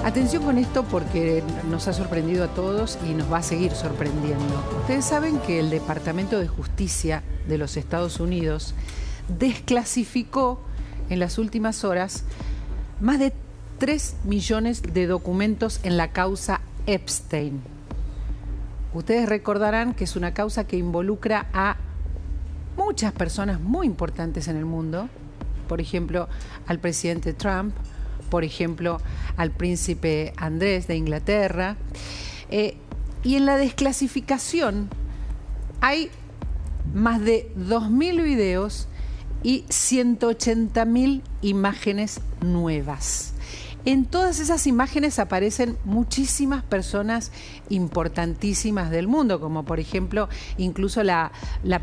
Atención con esto porque nos ha sorprendido a todos y nos va a seguir sorprendiendo. Ustedes saben que el Departamento de Justicia de los Estados Unidos desclasificó en las últimas horas más de 3 millones de documentos en la causa Epstein. Ustedes recordarán que es una causa que involucra a muchas personas muy importantes en el mundo, por ejemplo, al presidente Trump, por ejemplo, al príncipe Andrés de Inglaterra. Y en la desclasificación hay más de 2.000 videos y 180.000 imágenes nuevas. En todas esas imágenes aparecen muchísimas personas importantísimas del mundo, como por ejemplo incluso la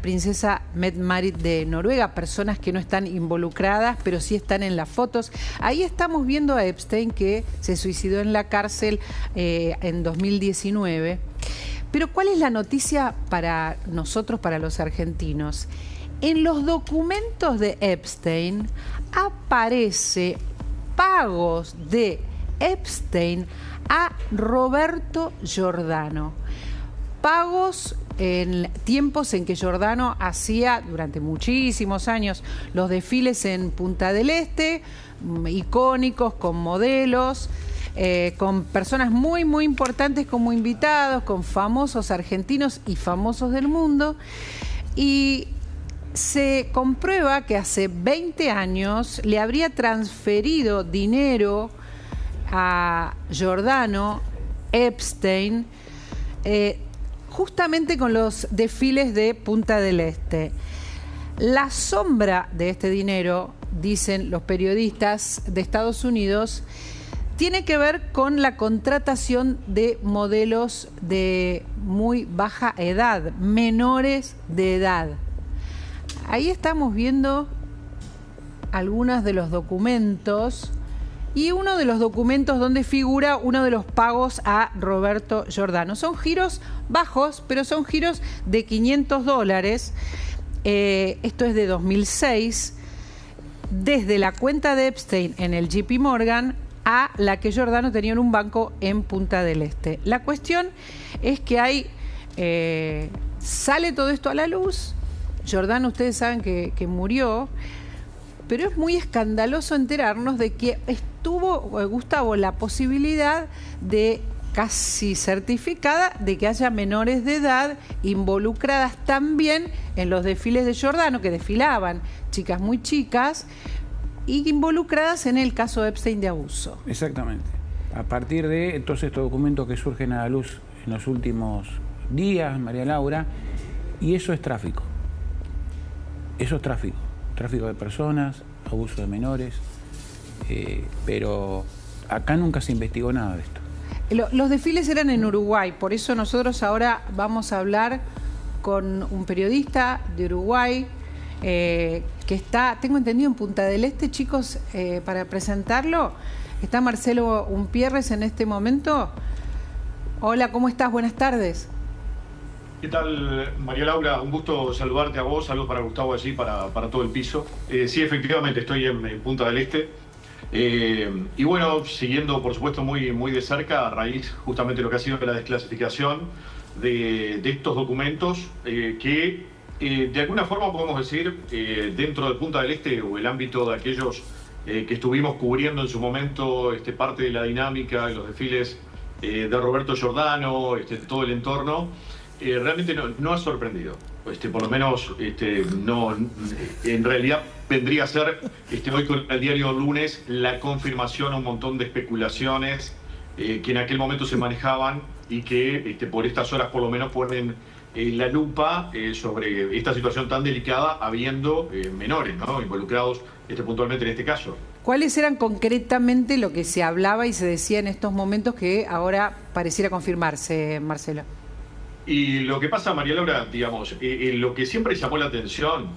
princesa Mette-Marit de Noruega, personas que no están involucradas, pero sí están en las fotos. Ahí estamos viendo a Epstein, que se suicidó en la cárcel en 2019. Pero ¿cuál es la noticia para nosotros, para los argentinos? En los documentos de Epstein aparece pagos de Epstein a Roberto Giordano. Pagos en tiempos en que Giordano hacía durante muchísimos años los desfiles en Punta del Este, icónicos, con modelos, con personas muy, muy importantes como invitados, con famosos argentinos y famosos del mundo. Y se comprueba que hace 20 años le habría transferido dinero a Giordano Epstein justamente con los desfiles de Punta del Este. La sombra de este dinero, dicen los periodistas de Estados Unidos, tiene que ver con la contratación de modelos de muy baja edad, menores de edad. Ahí estamos viendo algunos de los documentos y uno de los documentos donde figura uno de los pagos a Roberto Giordano. Son giros bajos, pero son giros de $500. Esto es de 2006, desde la cuenta de Epstein en el JP Morgan a la que Giordano tenía en un banco en Punta del Este. La cuestión es que hay sale todo esto a la luz. Giordano, ustedes saben que murió, pero es muy escandaloso enterarnos de que estuvo, Gustavo, la posibilidad de, casi certificada, de que haya menores de edad involucradas también en los desfiles de Giordano, que desfilaban chicas muy chicas, y involucradas en el caso de Epstein de abuso. Exactamente. A partir de entonces estos documentos que surgen a la luz en los últimos días, María Laura, y eso es tráfico. Eso es tráfico. Tráfico de personas, abuso de menores, pero acá nunca se investigó nada de esto. Los desfiles eran en Uruguay, por eso nosotros ahora vamos a hablar con un periodista de Uruguay que está, tengo entendido, en Punta del Este, chicos, para presentarlo. Está Marcelo Umpierres en este momento. Hola, ¿cómo estás? Buenas tardes. ¿Qué tal, María Laura? Un gusto saludarte a vos, saludos para Gustavo allí, para todo el piso. Sí, efectivamente, estoy en Punta del Este. Y bueno, siguiendo, por supuesto, muy de cerca, a raíz justamente de lo que ha sido la desclasificación de estos documentos, que de alguna forma podemos decir, dentro de Punta del Este, o el ámbito de aquellos que estuvimos cubriendo en su momento parte de la dinámica, los desfiles de Roberto Giordano, todo el entorno, realmente no ha sorprendido. Por lo menos no, en realidad vendría a ser hoy con el diario Lunes la confirmación a un montón de especulaciones que en aquel momento se manejaban y que por estas horas por lo menos ponen la lupa sobre esta situación tan delicada, habiendo menores, ¿no?, involucrados puntualmente en este caso. ¿Cuáles eran concretamente lo que se hablaba y se decía en estos momentos que ahora pareciera confirmarse, Marcelo? Y lo que pasa, María Laura, digamos, lo que siempre llamó la atención,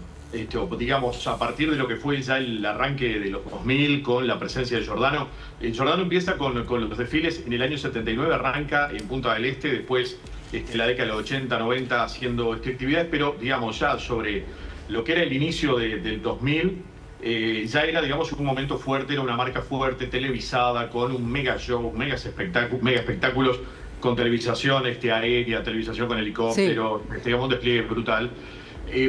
digamos, a partir de lo que fue ya el arranque de los 2000 con la presencia de Giordano, Giordano empieza con los desfiles en el año 79, arranca en Punta del Este, después en la década de los 80, 90 haciendo actividades, pero digamos ya sobre lo que era el inicio del 2000, ya era, digamos, un momento fuerte, era una marca fuerte, televisada, con un mega show, mega espectáculos, con televisación aérea, televisación con helicóptero, sí. Digamos, un despliegue brutal.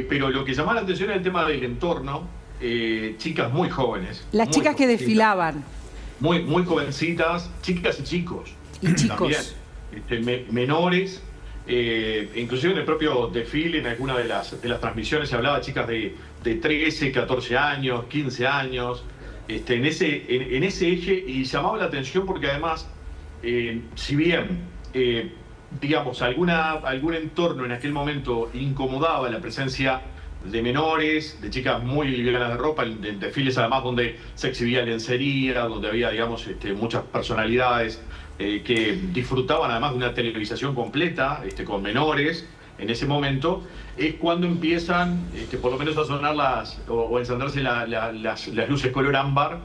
Pero lo que llamaba la atención era el tema del entorno, chicas muy jóvenes. Las muy chicas que desfilaban. Muy jovencitas, chicas y chicos. Y chicos. También, menores. Inclusive en el propio desfile, en alguna de las transmisiones se hablaba de chicas de 13, 14 años, 15 años, en ese eje, y llamaba la atención porque además, si bien, digamos, algún entorno en aquel momento incomodaba la presencia de menores, de chicas muy livianas de ropa, en desfiles además donde se exhibía lencería, donde había, digamos, muchas personalidades que disfrutaban además de una televisación completa, con menores, en ese momento, es cuando empiezan, por lo menos a sonar o a encenderse las luces color ámbar,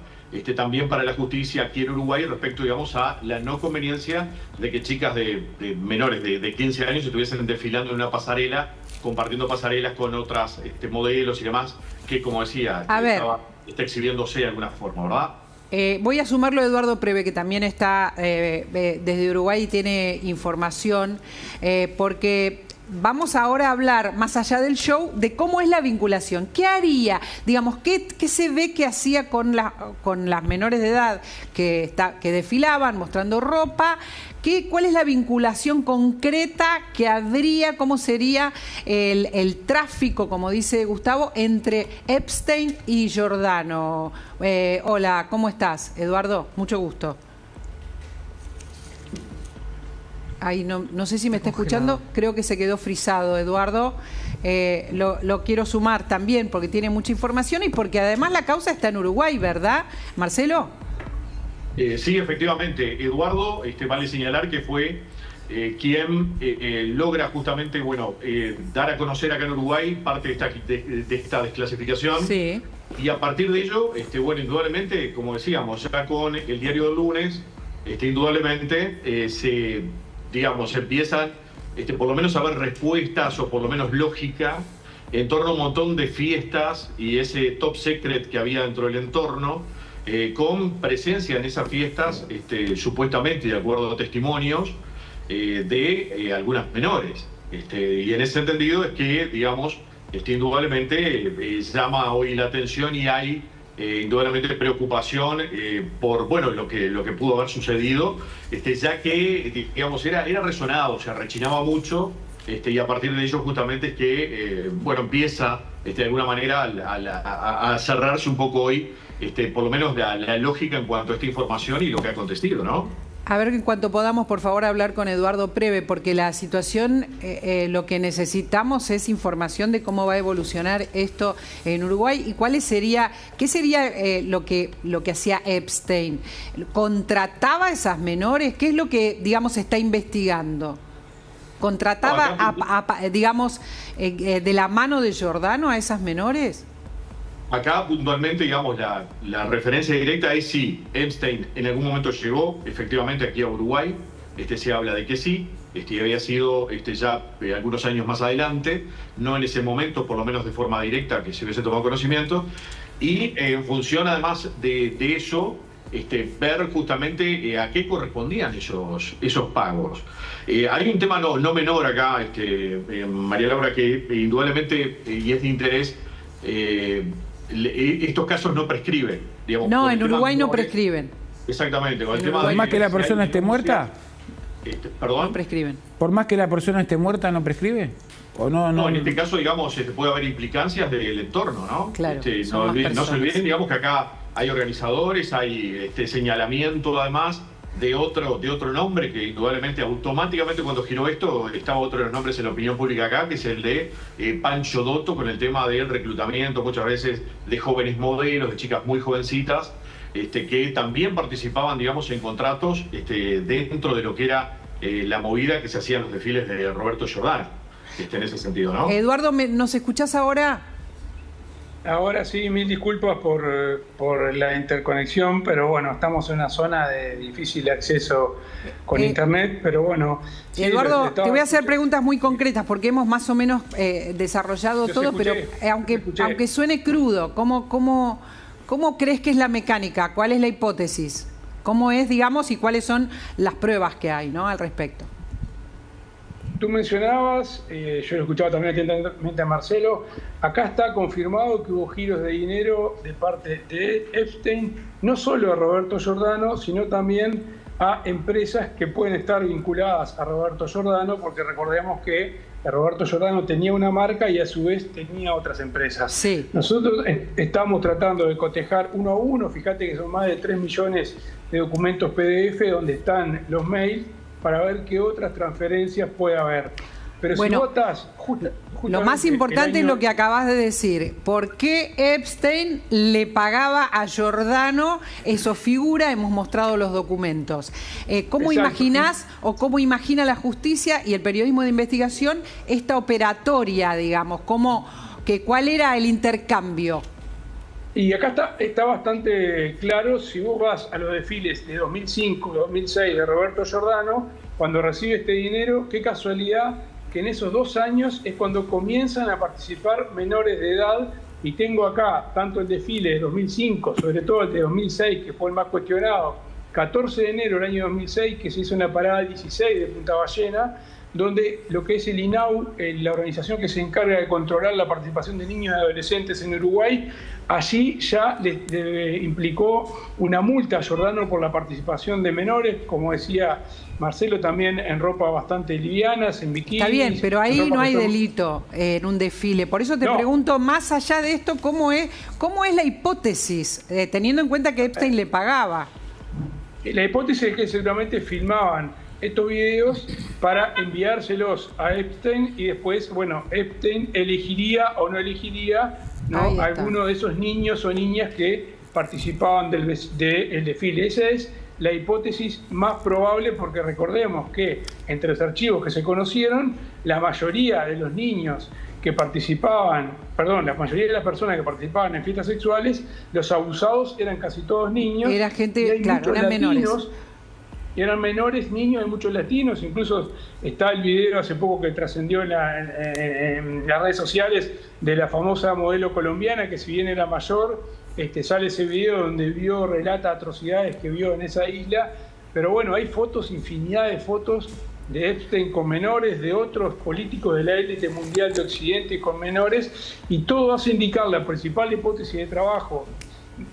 también para la justicia aquí en Uruguay, respecto, digamos, a la no conveniencia de que chicas de menores de 15 años estuviesen desfilando en una pasarela, compartiendo pasarelas con otras modelos y demás, que, como decía, está exhibiéndose de alguna forma, ¿verdad? Voy a sumarlo a Eduardo Preve, que también está desde Uruguay y tiene información, porque vamos ahora a hablar, más allá del show, de cómo es la vinculación. ¿Qué haría? Digamos, ¿qué se ve que hacía con las menores de edad que desfilaban mostrando ropa? ¿Cuál es la vinculación concreta que habría? ¿Cómo sería el tráfico, como dice Gustavo, entre Epstein y Giordano? Hola, ¿cómo estás, Eduardo? Mucho gusto. Ay, no sé si me está escuchando, creo que se quedó frisado, Eduardo. Lo quiero sumar también porque tiene mucha información y porque además la causa está en Uruguay, ¿verdad, Marcelo? Sí, efectivamente. Eduardo, vale señalar que fue quien logra justamente, dar a conocer acá en Uruguay parte de esta desclasificación. Sí. Y a partir de ello, indudablemente, como decíamos, ya con el diario del lunes, indudablemente se empiezan por lo menos a ver respuestas o por lo menos lógica en torno a un montón de fiestas y ese top secret que había dentro del entorno, con presencia en esas fiestas, supuestamente, de acuerdo a testimonios, de algunas menores. Y en ese entendido es que, digamos, indudablemente llama hoy la atención y hay indudablemente preocupación por lo que pudo haber sucedido, ya que, digamos, era resonado, o sea, rechinaba mucho, y a partir de ello justamente es que, empieza de alguna manera a cerrarse un poco hoy, por lo menos la lógica en cuanto a esta información y lo que ha acontecido, ¿no? A ver, en cuanto podamos, por favor, hablar con Eduardo Preve, porque la situación, lo que necesitamos es información de cómo va a evolucionar esto en Uruguay y qué sería lo que hacía Epstein. ¿Contrataba a esas menores? ¿Qué es lo que, digamos, se está investigando? ¿Contrataba, digamos, de la mano de Giordano a esas menores? Acá puntualmente, digamos, la referencia directa es si Epstein en algún momento llegó efectivamente aquí a Uruguay. Se habla de que sí, había sido ya algunos años más adelante, no en ese momento, por lo menos de forma directa, que se hubiese tomado conocimiento. Y en función además de eso, ver justamente a qué correspondían esos pagos. Hay un tema no menor acá, María Laura, que indudablemente, y es de interés, estos casos no prescriben. Digamos, no, en Uruguay no prescriben. Exactamente. Con el tema ¿Por más que la persona esté muerta? ¿Perdón? No prescriben. ¿Por más que la persona esté muerta no prescribe? ¿O no, en este caso, digamos, puede haber implicancias del entorno, ¿no? Claro, no se olviden, digamos, que acá hay organizadores, hay señalamiento además de otro nombre que indudablemente automáticamente cuando giró esto estaba otro de los nombres en la opinión pública acá, que es el de Pancho Dotto, con el tema del reclutamiento muchas veces de jóvenes modelos, de chicas muy jovencitas, que también participaban, digamos, en contratos dentro de lo que era la movida que se hacía en los desfiles de Roberto Giordano, en ese sentido, ¿no? Eduardo, ¿nos escuchás ahora? Ahora sí, mil disculpas por la interconexión, pero bueno, estamos en una zona de difícil acceso con internet, pero bueno. Sí, Eduardo, te voy a hacer preguntas muy concretas porque hemos más o menos desarrollado todo, pero aunque suene crudo, ¿cómo crees que es la mecánica? ¿Cuál es la hipótesis? ¿Cómo es, digamos, y cuáles son las pruebas que hay, ¿no?, al respecto? Tú mencionabas, yo lo escuchaba también atentamente a Marcelo, acá está confirmado que hubo giros de dinero de parte de Epstein, no solo a Roberto Giordano, sino también a empresas que pueden estar vinculadas a Roberto Giordano, porque recordemos que Roberto Giordano tenía una marca y a su vez tenía otras empresas. Sí. Nosotros estamos tratando de cotejar uno a uno, fíjate que son más de 3 millones de documentos PDF donde están los mails, para ver qué otras transferencias puede haber. Pero bueno, si votas lo más importante es lo que acabas de decir. ¿Por qué Epstein le pagaba a Giordano? Eso figura, hemos mostrado los documentos. ¿Cómo imaginás o cómo imagina la justicia y el periodismo de investigación esta operatoria, digamos? ¿Cuál era el intercambio? Y acá está bastante claro, si vos vas a los desfiles de 2005, 2006 de Roberto Giordano, cuando recibe este dinero, qué casualidad que en esos 2 años es cuando comienzan a participar menores de edad, y tengo acá tanto el desfile de 2005, sobre todo el de 2006, que fue el más cuestionado, 14 de enero del año 2006, que se hizo en la parada 16 de Punta Ballena, donde lo que es el INAU, la organización que se encarga de controlar la participación de niños y adolescentes en Uruguay, allí ya le implicó una multa a Giordano por la participación de menores, como decía Marcelo, también en ropa bastante livianas, en bikinis. Está bien, pero ahí no hay delito en un desfile. Por eso te pregunto, más allá de esto, ¿cómo es la hipótesis, teniendo en cuenta que Epstein le pagaba? La hipótesis es que seguramente filmaban estos videos para enviárselos a Epstein y después, bueno, Epstein elegiría o no elegiría, ¿no?, alguno de esos niños o niñas que participaban del desfile. Esa es la hipótesis más probable, porque recordemos que entre los archivos que se conocieron, la mayoría de los niños que participaban, la mayoría de las personas que participaban en fiestas sexuales, los abusados eran casi todos niños. Era gente, claro, eran menores. Eran menores, niños, hay muchos latinos, incluso está el video hace poco que trascendió en las redes sociales de la famosa modelo colombiana, que si bien era mayor, sale ese video donde relata atrocidades que vio en esa isla, pero bueno, hay fotos, infinidad de fotos de Epstein con menores, de otros políticos de la élite mundial de Occidente con menores, y todo hace indicar la principal hipótesis de trabajo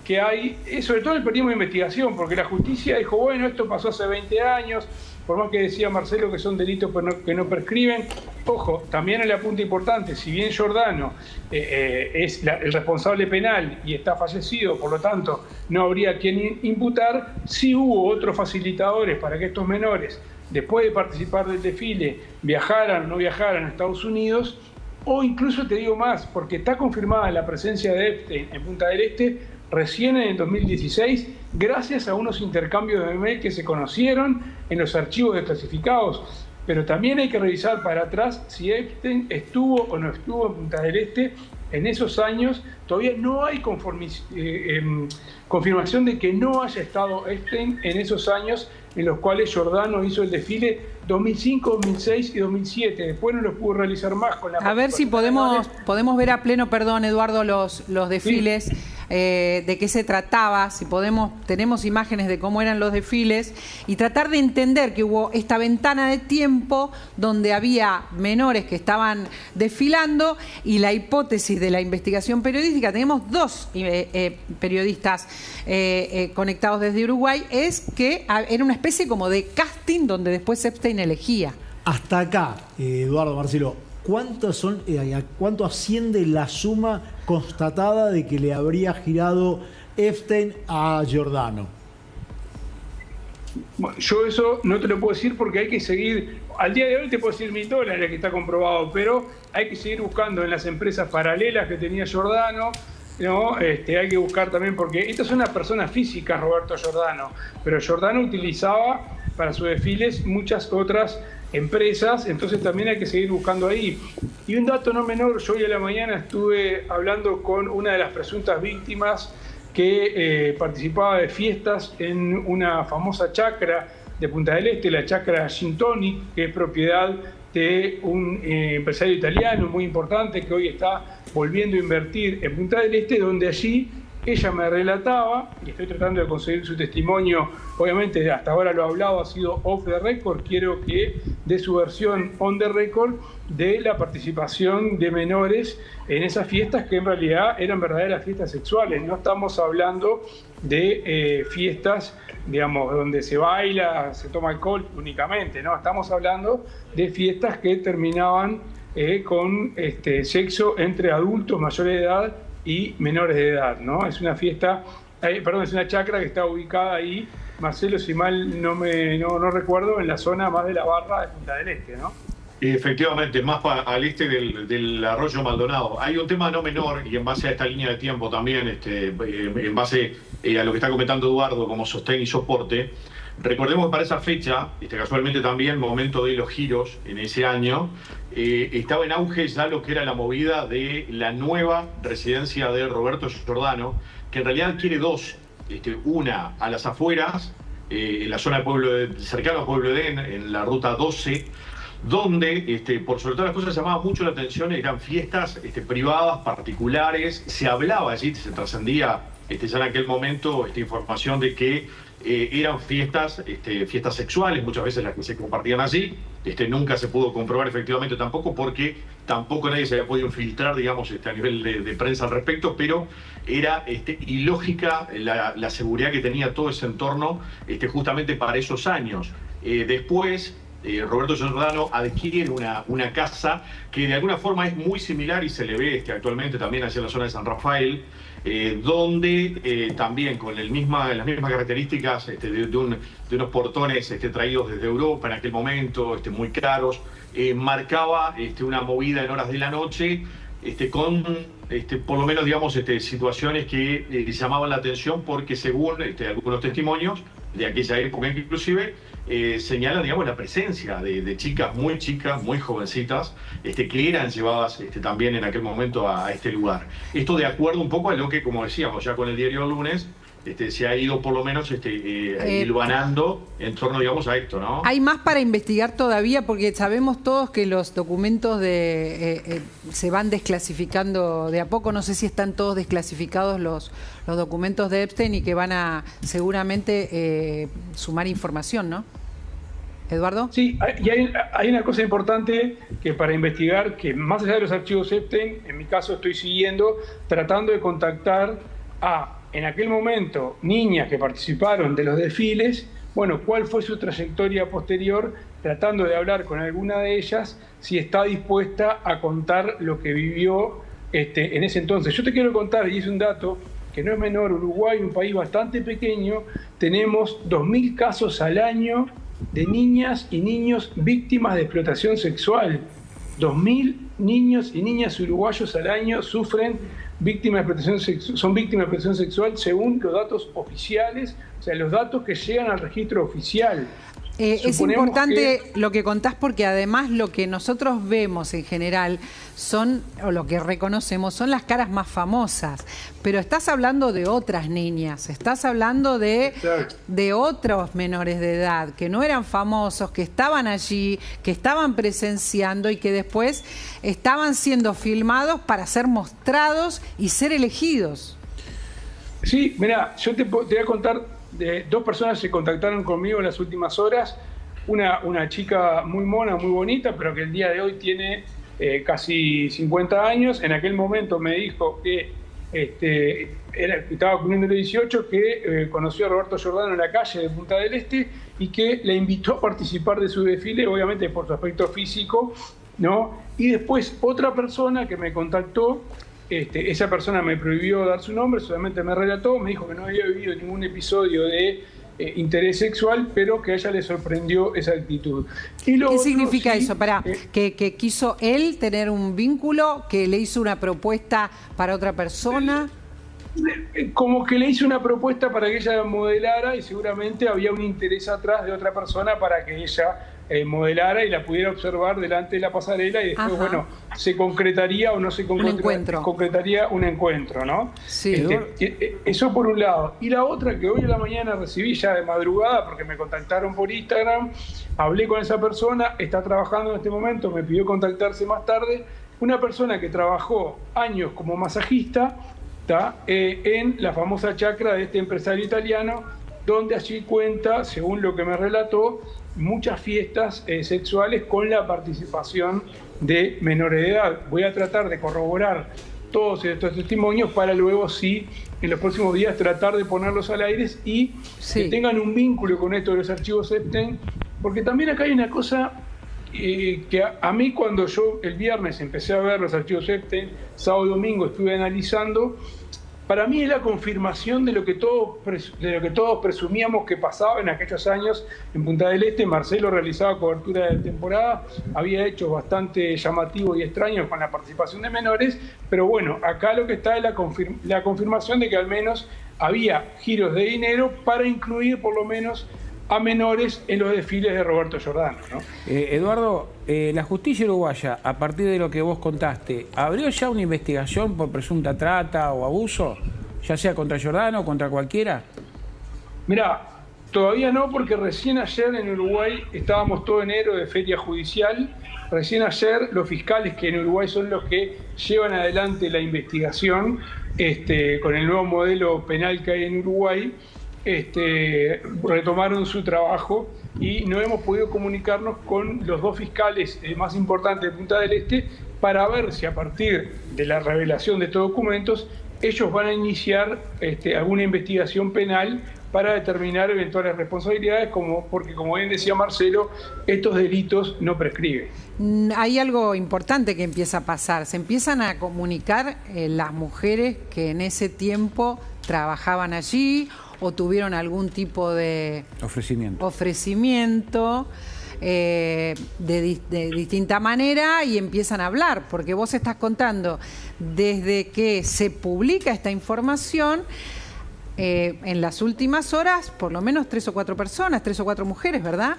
que hay, sobre todo el periodismo de investigación, porque la justicia dijo, bueno, esto pasó hace 20 años, por más que decía Marcelo que son delitos que no prescriben. Ojo, también el apunte importante, si bien Giordano es el responsable penal y está fallecido, por lo tanto no habría quien imputar, sí hubo otros facilitadores para que estos menores, después de participar del desfile, viajaran o no viajaran a Estados Unidos, o incluso te digo más, porque está confirmada la presencia de Epstein en Punta del Este recién en el 2016, gracias a unos intercambios de mail que se conocieron en los archivos desclasificados. Pero también hay que revisar para atrás si Epstein estuvo o no estuvo en Punta del Este en esos años. Todavía no hay confirmación de que no haya estado Epstein en esos años en los cuales Giordano hizo el desfile 2005, 2006 y 2007. Después no lo pudo realizar más con la... A ver si podemos ver a pleno, perdón, Eduardo, los desfiles. Sí. De qué se trataba, si tenemos imágenes de cómo eran los desfiles, y tratar de entender que hubo esta ventana de tiempo donde había menores que estaban desfilando, y la hipótesis de la investigación periodística, tenemos 2 periodistas conectados desde Uruguay, es que era una especie como de casting donde después Epstein elegía. Hasta acá, Eduardo, Marcelo, ¿cuánto asciende la suma constatada de que le habría girado Epstein a Giordano? Bueno, yo eso no te lo puedo decir porque hay que seguir. Al día de hoy te puedo decir $1.000, que está comprobado, pero hay que seguir buscando en las empresas paralelas que tenía Giordano, ¿no? Hay que buscar también, porque esta es una persona física, Roberto Giordano, pero Giordano utilizaba para sus desfiles muchas otras empresas, entonces también hay que seguir buscando ahí. Y un dato no menor, yo hoy a la mañana estuve hablando con una de las presuntas víctimas que participaba de fiestas en una famosa chacra de Punta del Este, la chacra Gin Tonic, que es propiedad de un empresario italiano muy importante que hoy está volviendo a invertir en Punta del Este, donde allí ella me relataba, y estoy tratando de conseguir su testimonio, obviamente hasta ahora lo hablado, ha sido off the record, quiero que dé su versión on the record de la participación de menores en esas fiestas que en realidad eran verdaderas fiestas sexuales. No estamos hablando de fiestas, digamos, donde se baila, se toma alcohol únicamente, no, estamos hablando de fiestas que terminaban con sexo entre adultos mayores de edad y menores de edad, ¿no? Es una fiesta, es una chacra que está ubicada ahí, Marcelo, si mal no recuerdo, en la zona más de la barra de Punta del Este, ¿no? Efectivamente, más al este del Arroyo Maldonado. Hay un tema no menor, y en base a esta línea de tiempo también, en base a lo que está comentando Eduardo como sostén y soporte, recordemos que para esa fecha, casualmente también, momento de los giros en ese año, estaba en auge ya lo que era la movida de la nueva residencia de Roberto Giordano, que en realidad quiere dos, una a las afueras, en la zona cercana al Pueblo Edén, en la ruta 12, donde, por sobre todas las cosas, llamaba mucho la atención, eran fiestas privadas, particulares, se hablaba allí, se trascendía ya en aquel momento información de que eran fiestas sexuales, muchas veces las que se compartían allí. Nunca se pudo comprobar efectivamente tampoco, porque tampoco nadie se había podido filtrar, digamos, a nivel de prensa al respecto, pero era ilógica la seguridad que tenía todo ese entorno justamente para esos años. Después, Roberto Giordano adquiere una casa que de alguna forma es muy similar y se le ve actualmente también hacia la zona de San Rafael, donde también con las mismas características de unos portones traídos desde Europa en aquel momento, muy caros, marcaba una movida en horas de la noche, con por lo menos, digamos, situaciones que llamaban la atención, porque según algunos testimonios de aquella época inclusive, señalan, digamos, la presencia de chicas, muy jovencitas, que eran llevadas también en aquel momento a este lugar. Esto de acuerdo un poco a lo que, como decíamos, ya con el diario El Lunes, se ha ido por lo menos hilvanando en torno, digamos, a esto, ¿no? Hay más para investigar todavía, porque sabemos todos que los documentos se van desclasificando de a poco. No sé si están todos desclasificados los documentos de Epstein, y que van a seguramente sumar información, ¿no? ¿Eduardo? Sí, y hay una cosa importante que para investigar, que más allá de los archivos Epstein, en mi caso estoy siguiendo, tratando de contactar en aquel momento, niñas que participaron de los desfiles, bueno, cuál fue su trayectoria posterior, tratando de hablar con alguna de ellas, si está dispuesta a contar lo que vivió en ese entonces. Yo te quiero contar, y es un dato que no es menor, Uruguay, un país bastante pequeño, tenemos 2.000 casos al año de niñas y niños víctimas de explotación sexual. 2.000 niños y niñas uruguayos al año sufren son víctimas de explotación sexual, según los datos oficiales, o sea, los datos que llegan al registro oficial. Es importante lo que contás, porque además lo que nosotros vemos en general o lo que reconocemos, son las caras más famosas. Pero estás hablando de otras niñas, estás hablando de otros menores de edad que no eran famosos, que estaban allí, que estaban presenciando y que después estaban siendo filmados para ser mostrados y ser elegidos. Sí, mira, yo te voy a contar de dos personas que se contactaron conmigo en las últimas horas. Una chica muy mona, muy bonita, pero que el día de hoy tiene casi 50 años. En aquel momento me dijo que estaba cumpliendo 18, que conoció a Roberto Giordano en la calle de Punta del Este y que le invitó a participar de su desfile, obviamente por su aspecto físico, ¿no? Y después otra persona que me contactó, esa persona me prohibió dar su nombre, solamente me relató, me dijo que no había vivido ningún episodio de interés sexual, pero que a ella le sorprendió esa actitud. ¿Qué significa eso? ¿Que quiso él tener un vínculo? ¿Que le hizo una propuesta para otra persona? Como que le hice una propuesta para que ella modelara y seguramente había un interés atrás de otra persona para que ella modelara y la pudiera observar delante de la pasarela y después, bueno, se concretaría o no se concretaría un encuentro, ¿no? Sí. Eso por un lado. Y la otra que hoy en la mañana recibí ya de madrugada, porque me contactaron por Instagram, hablé con esa persona, está trabajando en este momento, me pidió contactarse más tarde, una persona que trabajó años como masajista, en la famosa chacra de este empresario italiano, donde allí cuenta, según lo que me relató, muchas fiestas sexuales con la participación de menores de edad. Voy a tratar de corroborar todos estos testimonios para luego, sí, en los próximos días tratar de ponerlos al aire y que tengan un vínculo con esto de los archivos Epstein, porque también acá hay una cosa que a mí, cuando yo el viernes empecé a ver los archivos Epstein, sábado y domingo estuve analizando, para mí es la confirmación de lo que todos presumíamos que pasaba en aquellos años en Punta del Este. Marcelo realizaba cobertura de temporada, había hechos bastante llamativos y extraños con la participación de menores, pero bueno, acá lo que está es la confirmación de que al menos había giros de dinero para incluir por lo menos a menores en los desfiles de Roberto Giordano, ¿no? Eduardo, la justicia uruguaya, a partir de lo que vos contaste, ¿abrió ya una investigación por presunta trata o abuso? Ya sea contra Giordano o contra cualquiera. Mirá, todavía no, porque recién ayer en Uruguay estábamos todo enero de feria judicial. Recién ayer los fiscales, que en Uruguay son los que llevan adelante la investigación con el nuevo modelo penal que hay en Uruguay, retomaron su trabajo y no hemos podido comunicarnos con los dos fiscales más importantes de Punta del Este para ver si a partir de la revelación de estos documentos ellos van a iniciar alguna investigación penal para determinar eventuales responsabilidades, porque como bien decía Marcelo, estos delitos no prescriben. Hay algo importante que empieza a pasar, se empiezan a comunicar las mujeres que en ese tiempo trabajaban allí o tuvieron algún tipo de ofrecimiento de distinta manera y empiezan a hablar, porque vos estás contando desde que se publica esta información, en las últimas horas, por lo menos 3 o 4 personas, 3 o 4 mujeres, ¿verdad?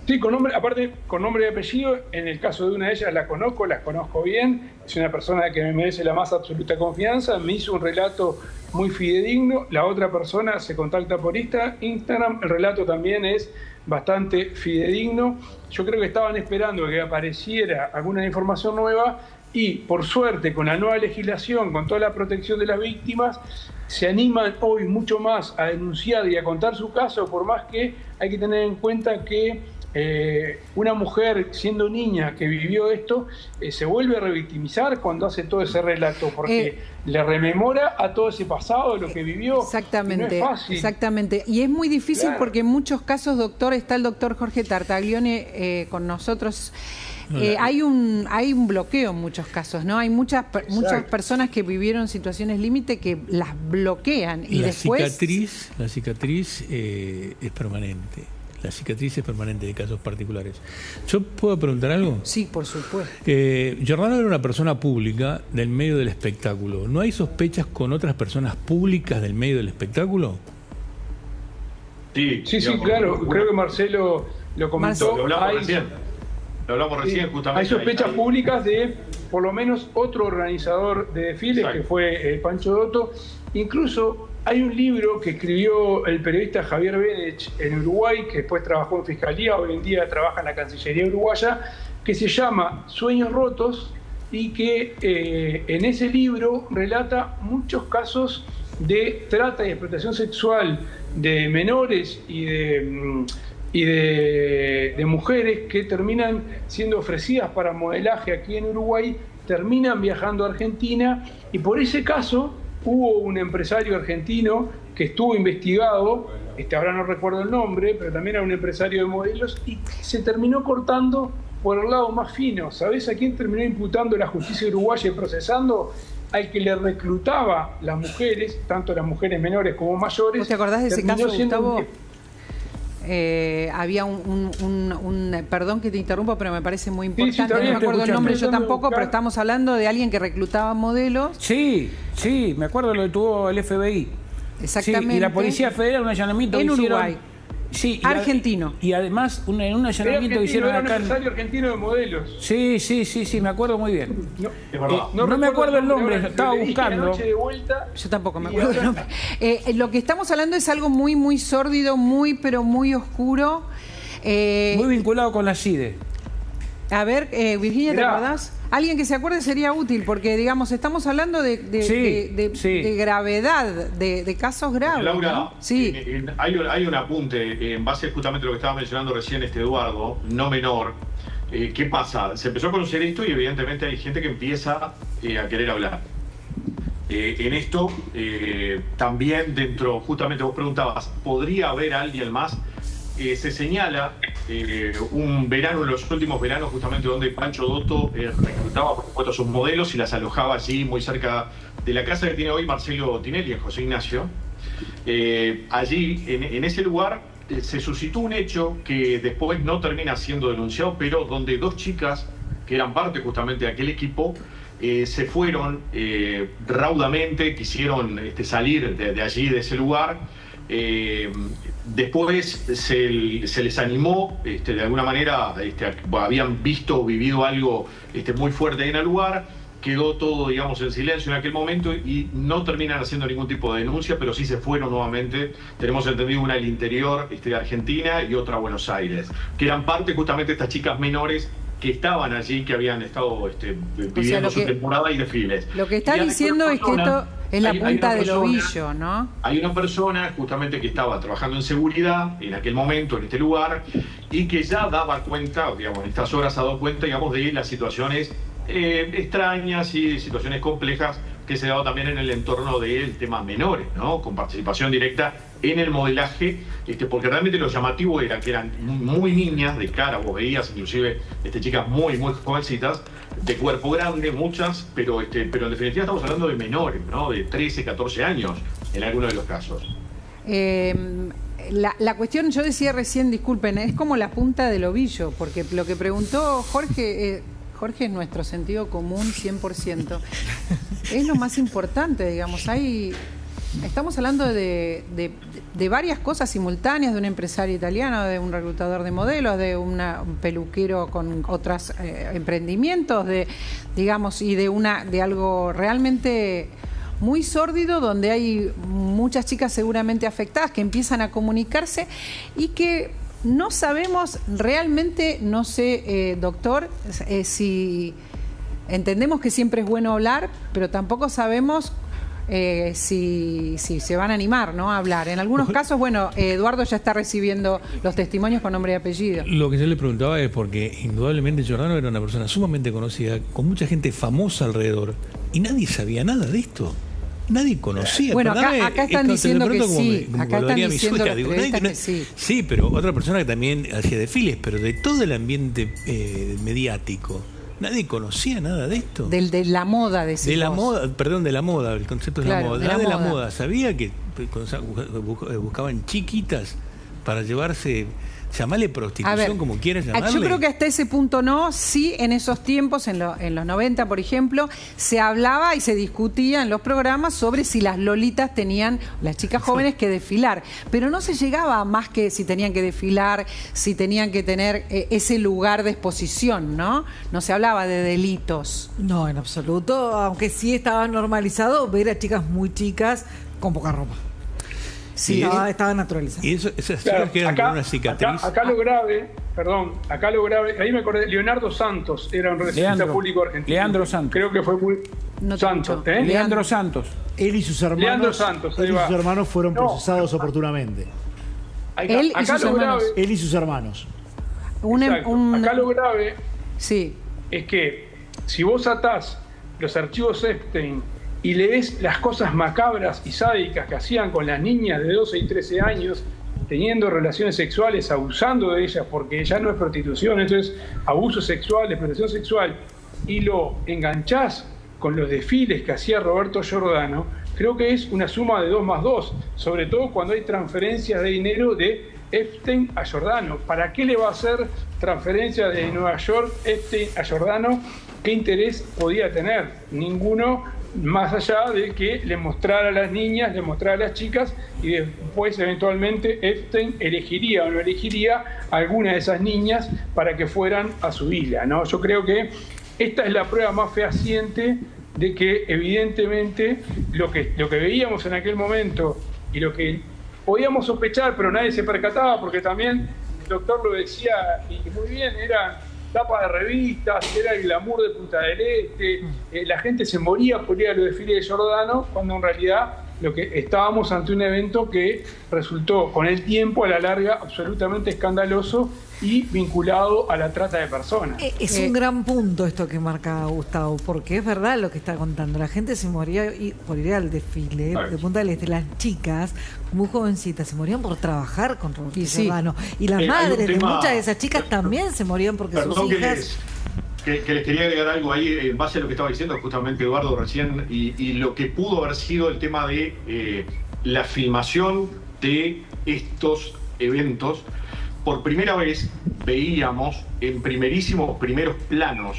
Sí, aparte con nombre y apellido. En el caso de una de ellas las conozco bien, es una persona que me merece la más absoluta confianza, me hizo un relato muy fidedigno. La otra persona se contacta por Instagram, el relato también es bastante fidedigno. Yo creo que estaban esperando que apareciera alguna información nueva y, por suerte, con la nueva legislación, con toda la protección de las víctimas, se animan hoy mucho más a denunciar y a contar su caso, por más que hay que tener en cuenta que una mujer, siendo niña, que vivió esto, se vuelve a revictimizar cuando hace todo ese relato, porque le rememora a todo ese pasado de lo que vivió. Exactamente, y no es fácil. Exactamente. Y es muy difícil porque en muchos casos, doctor, está el doctor Jorge Tartaglione con nosotros. Hay un bloqueo en muchos casos, ¿no? Hay muchas personas que vivieron situaciones límite que las bloquean y después... La cicatriz es permanente. La cicatriz es permanente de casos particulares. ¿Yo puedo preguntar algo? Sí, por supuesto. Giordano era una persona pública del medio del espectáculo. ¿No hay sospechas con otras personas públicas del medio del espectáculo? Sí, claro. Creo que Marcelo lo comentó. Lo hablamos recién justamente. Hay sospechas públicas de, por lo menos, otro organizador de desfiles, que fue Pancho Dotto. Incluso hay un libro que escribió el periodista Javier Benech en Uruguay, que después trabajó en Fiscalía, hoy en día trabaja en la Cancillería uruguaya, que se llama Sueños Rotos, y que en ese libro relata muchos casos de trata y explotación sexual de menores y de mujeres que terminan siendo ofrecidas para modelaje aquí en Uruguay, terminan viajando a Argentina, y por ese caso hubo un empresario argentino que estuvo investigado, ahora no recuerdo el nombre, pero también era un empresario de modelos, y se terminó cortando por el lado más fino. ¿Sabés a quién terminó imputando la justicia uruguaya y procesando? Al que le reclutaba las mujeres, tanto las mujeres menores como mayores. ¿Vos te acordás de ese caso, Gustavo? había perdón que te interrumpo, pero me parece muy importante, sí, no me acuerdo el nombre yo Tratando de tampoco, buscar. pero estamos hablando de alguien que reclutaba modelos. Sí, me acuerdo lo que tuvo el FBI. Exactamente. Sí, y la Policía Federal, un allanamiento En que hicieron. Uruguay. Sí, Argentino. Y además, en un allanamiento que hicieron era un acá. empresario argentino de modelos. Sí, me acuerdo muy bien. No, Es verdad. No me acuerdo el nombre, ahora, estaba pero le dije buscando. anoche de vuelta. Yo tampoco me Y acuerdo el ahora- nombre. Lo que estamos hablando es algo muy, muy sórdido, pero muy oscuro. Muy vinculado con la CIDE. A ver, Virginia, ¿te Mirá. acordás? Alguien que se acuerde sería útil, porque, digamos, estamos hablando de gravedad, de casos graves. Laura, ¿no? Sí. hay un apunte en base justamente a lo que estaba mencionando recién Eduardo, no menor. ¿Qué pasa? Se empezó a conocer esto y evidentemente hay gente que empieza a querer hablar. En esto, también dentro, justamente vos preguntabas, ¿podría haber alguien más? Se señala un verano, en los últimos veranos, justamente donde Pancho Dotto reclutaba, por supuesto, a sus modelos y las alojaba allí, muy cerca de la casa que tiene hoy Marcelo Tinelli, en José Ignacio. Allí, en ese lugar, se suscitó un hecho que después no termina siendo denunciado, pero donde dos chicas, que eran parte justamente de aquel equipo, se fueron raudamente, quisieron salir de allí, de ese lugar. Después se les animó, de alguna manera, habían visto o vivido algo muy fuerte en el lugar, quedó todo, digamos, en silencio en aquel momento y no terminan haciendo ningún tipo de denuncia, pero sí se fueron nuevamente. Tenemos entendido una al interior de Argentina y otra a Buenos Aires, que eran parte justamente de estas chicas menores que estaban allí, que habían estado viviendo su temporada y desfiles. Lo que está Y hay diciendo una es que esto es la hay punta una del persona- ovillo, ¿no? Hay una persona justamente que estaba trabajando en seguridad en aquel momento, en este lugar, y que ya daba cuenta, digamos, en estas horas ha dado cuenta, digamos, de las situaciones extrañas y situaciones complejas que se daba también en el entorno del tema menores, ¿no? Con participación directa en el modelaje, porque realmente lo llamativo era que eran muy niñas de cara, vos veías inclusive chicas muy, muy jovencitas, de cuerpo grande, muchas, pero en definitiva estamos hablando de menores, ¿no? De 13, 14 años en algunos de los casos. La cuestión, yo decía recién, disculpen, es como la punta del ovillo, porque lo que preguntó Jorge es nuestro sentido común 100%. Es lo más importante, digamos. Estamos hablando de varias cosas simultáneas, de un empresario italiano, de un reclutador de modelos, de un peluquero con otros emprendimientos, digamos, y de algo realmente muy sórdido, donde hay muchas chicas seguramente afectadas que empiezan a comunicarse y que no sabemos realmente, no sé, doctor, si entendemos que siempre es bueno hablar, pero tampoco sabemos si se van a animar, ¿no?, a hablar. En algunos casos, bueno, Eduardo ya está recibiendo los testimonios con nombre y apellido. Lo que yo le preguntaba es porque indudablemente Giordano era una persona sumamente conocida, con mucha gente famosa alrededor, y nadie sabía nada de esto. Nadie conocía. Bueno, Perdóname, acá están esto te diciendo lo que pregunto sí. como Acá lo están haría mi diciendo suegra. los Digo, periodistas nadie- que sí. Sí, pero otra persona que también hacía desfiles, pero de todo el ambiente mediático. Nadie conocía nada de esto. De la moda, decimos. De la moda, perdón, de la moda, el concepto es Claro, la moda. de la De la moda. moda. Sabía que buscaban chiquitas para llevarse, llamarle A ver, prostitución como quieras llamarle. yo creo que hasta ese punto no. Sí, en esos tiempos, en los 90, por ejemplo, se hablaba y se discutía en los programas sobre si las lolitas tenían, las chicas jóvenes, que desfilar. Pero no se llegaba a más que si tenían que desfilar, si tenían que tener ese lugar de exposición, ¿no? No se hablaba de delitos. No, en absoluto, aunque sí estaba normalizado ver a chicas muy chicas con poca ropa. Sí, Estaba naturalizado. Y esas Claro, chicas quedan con una cicatriz. acá lo grave, ahí me acordé, Leonardo Santos era un representante público argentino. Leandro Santos. Creo que fue muy... No te Santos, escucho. ¿eh? Leandro Santos. Él y sus hermanos, Leandro Santos, ahí él y va. sus hermanos fueron No. procesados oportunamente. Él y Acá sus lo hermanos. grave, Él y sus hermanos. exacto, acá lo grave Sí. es que si vos atás los archivos Epstein y lees las cosas macabras y sádicas que hacían con las niñas de 12 y 13 años, teniendo relaciones sexuales, abusando de ellas, porque ya no es prostitución, esto es abuso sexual, explotación sexual, y lo enganchás con los desfiles que hacía Roberto Giordano, creo que es una suma de 2 más 2, sobre todo cuando hay transferencias de dinero de Epstein a Giordano. ¿Para qué le va a hacer transferencia de Nueva York Epstein a Giordano? ¿Qué interés podía tener? Ninguno, más allá de que le mostrara a las niñas, le mostrara a las chicas, y después eventualmente Epstein elegiría o no elegiría a alguna de esas niñas para que fueran a su isla, ¿no? Yo creo que esta es la prueba más fehaciente de que evidentemente lo que veíamos en aquel momento y lo que podíamos sospechar, pero nadie se percataba, porque también el doctor lo decía y muy bien, era tapa de revistas, era el glamour de Punta del Este, la gente se moría por ir a los desfiles de Giordano, cuando en realidad lo que estábamos ante un evento que resultó con el tiempo a la larga absolutamente escandaloso y vinculado a la trata de personas. Es un gran punto esto que marca Gustavo, porque es verdad lo que está contando. La gente se moría por ir al desfile de Punta del Este. Las chicas, muy jovencitas, se morían por trabajar con Roberto Giordano. Y las madres de muchas de esas chicas también se morían porque sus hijas... Que les quería agregar algo ahí en base a lo que estaba diciendo justamente Eduardo recién y lo que pudo haber sido el tema de la filmación de estos eventos. Por primera vez veíamos en primeros planos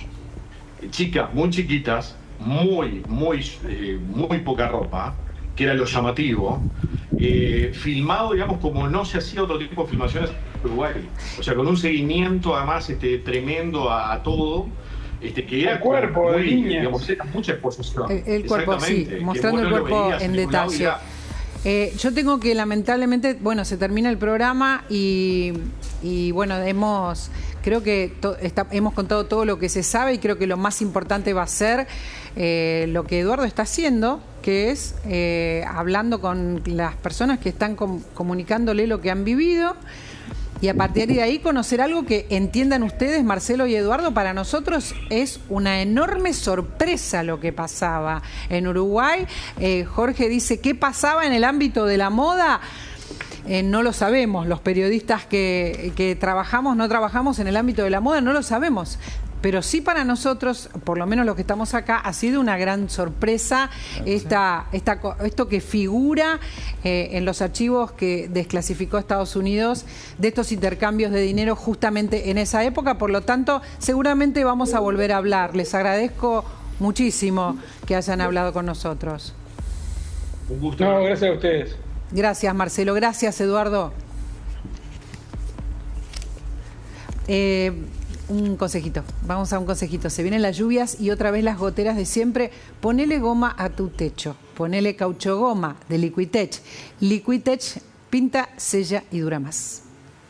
chicas muy chiquitas, muy poca ropa, que era lo llamativo, filmado, digamos, como no se hacía otro tipo de filmaciones en Uruguay. O sea, con un seguimiento además tremendo a todo, que era el cuerpo muy, de niña, digamos, era mucha exposición. El cuerpo, sí, mostrando el cuerpo en detalle. Yo tengo que, lamentablemente, bueno, se termina el programa y bueno, creo que hemos contado todo lo que se sabe, y creo que lo más importante va a ser lo que Eduardo está haciendo, que es hablando con las personas que están comunicándole lo que han vivido, y a partir de ahí conocer algo que, entiendan ustedes, Marcelo y Eduardo, para nosotros es una enorme sorpresa lo que pasaba en Uruguay. Jorge dice, ¿qué pasaba en el ámbito de la moda? No lo sabemos. Los periodistas que no trabajamos en el ámbito de la moda, no lo sabemos. Pero sí, para nosotros, por lo menos los que estamos acá, ha sido una gran sorpresa esto que figura en los archivos que desclasificó Estados Unidos de estos intercambios de dinero justamente en esa época. Por lo tanto, seguramente vamos a volver a hablar. Les agradezco muchísimo que hayan hablado con nosotros. Un gusto. No, gracias a ustedes. Gracias, Marcelo. Gracias, Eduardo. Un consejito, vamos a un consejito. Se vienen las lluvias y otra vez las goteras de siempre. Ponele goma a tu techo, ponele caucho goma de Liquitech. Liquitech pinta, sella y dura más.